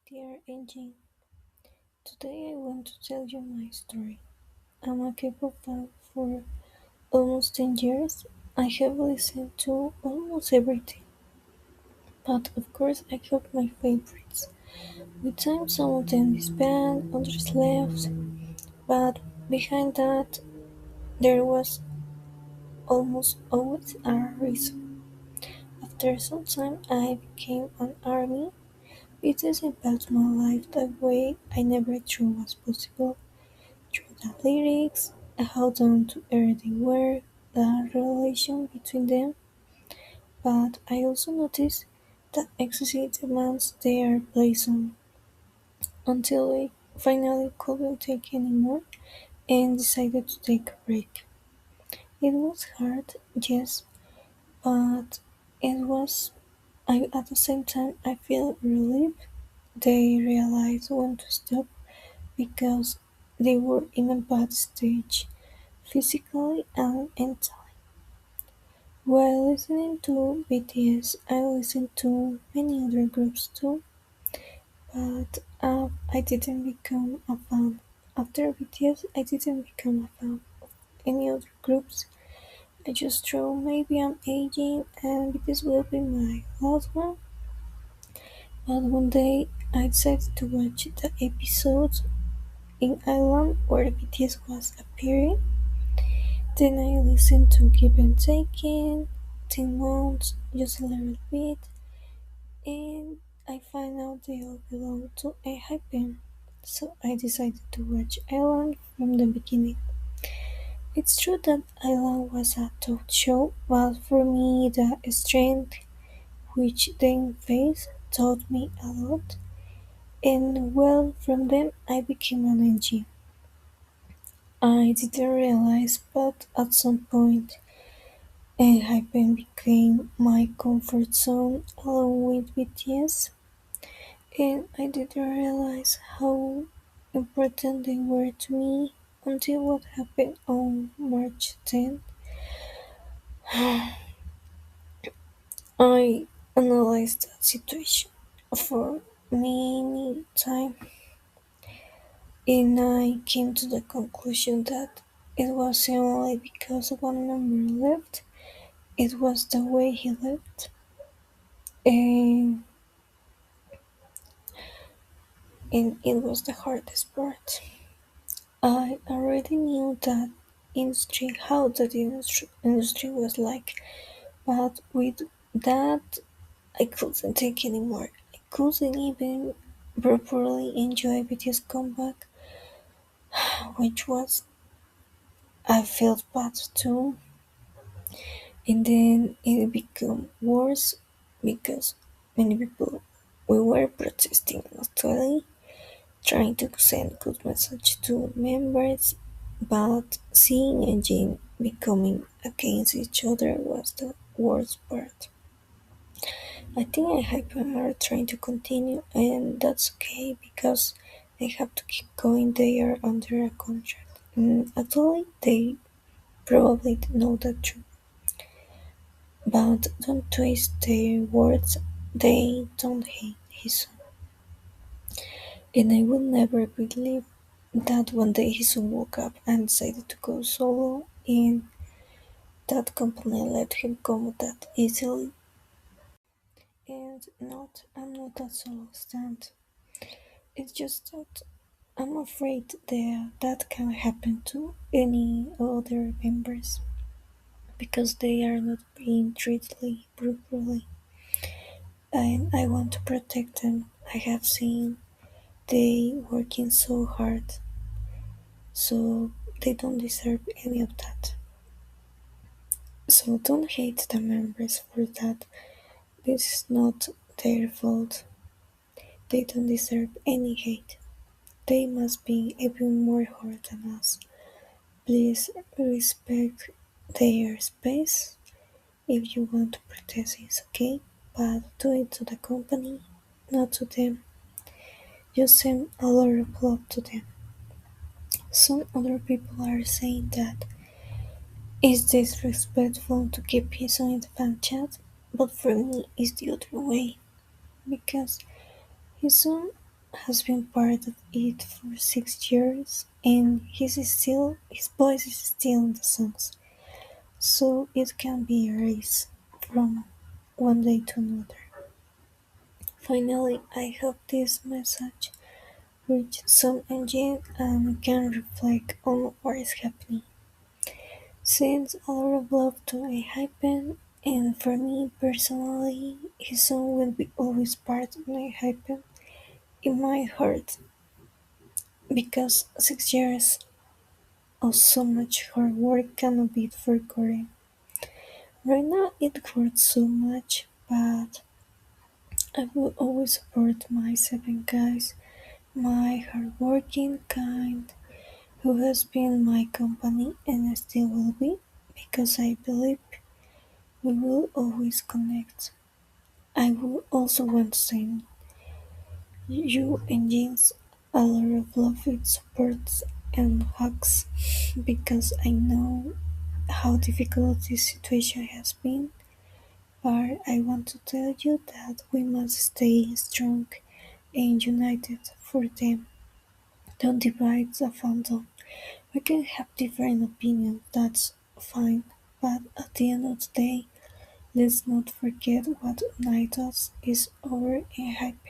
Dear ENgene, today I want to tell you my story. I'm a K-pop fan for almost 10 years. I have listened to almost everything, but of course I have my favorites. With time some of them disbanded, others left, but behind that there was almost always a reason. After some time I became an army. It has impacted my life that way I never thought was possible. Through the lyrics, how down to earth they were, the relation between them, but I also noticed the excessive demands they are placed on until I finally couldn't take anymore and decided to take a break. It was hard, yes, but it was at the same time I feel relieved they realized when to stop because they were in a bad stage physically and mentally. While listening to BTS, I listened to many other groups too, but I didn't become a fan. After BTS, I didn't become a fan of any other groups. I just thought maybe I'm aging and BTS will be my last one. But one day, I decided to watch the episodes in Island where BTS was appearing. Then I listened to Give and Taken, Teen Months, just a little bit, and I find out they all belong to enhypen. So I decided to watch Island from the beginning. It's true that Island was a talk show, but for me the strength which they faced taught me a lot. And well, from them I became an engineer. I didn't realize, but at some point, enhypen became my comfort zone along with BTS. And I didn't realize how important they were to me until what happened on March 10th. I analyzed that situation for many time and I came to the conclusion that it wasn't only because one member left, it was the way he left. And, and it was the hardest part. I already knew that how that industry was like, but with that I couldn't take anymore. I couldn't even properly enjoy BTS comeback, which was I felt bad too. And then it became worse because many people we were protesting actually, trying to send good message to members, but seeing ENgene becoming against each other was the worst part. I think enhypen are trying to continue, and that's okay because they have to keep going. They are under a contract. Actually, they probably know that too, but don't twist their words. They don't hate Heeseung, and I will never believe that one day Heeseung woke up and decided to go solo, and that company let him go that easily. And I'm not that solo stand. It's just that I'm afraid that can happen to any other members because they are not being treated properly, and I want to protect them. I have seen they working so hard, so they don't deserve any of that. So don't hate the members for that. This is not their fault. They don't deserve any hate. They must be even more hard than us. Please respect their space. If you want to protest it, okay? But do it to the company, not to them. Just send a lot of love to them. Some other people are saying that it's disrespectful to keep peace on the fan chat, but for me it's the other way. Because Heeseung has been part of it for 6 years, and his voice is still in the songs, so it can be erased from one day to another. Finally, I hope this message reached some engine and can reflect on what is happening. Sends a lot of love to enhypen, and for me personally, his song will be always part of enhypen in my heart because 6 years of so much hard work cannot be forgotten. Right now it hurts so much, but I will always support my 7 guys, my hardworking kind, who has been my company and still will be, because I believe we will always connect. I would also want to send you and James a lot of love and support and hugs because I know how difficult this situation has been, but I want to tell you that we must stay strong and united for them. Don't divide the fandom. We can have different opinions, that's fine, but at the end of the day, let's not forget what unites us is our hype.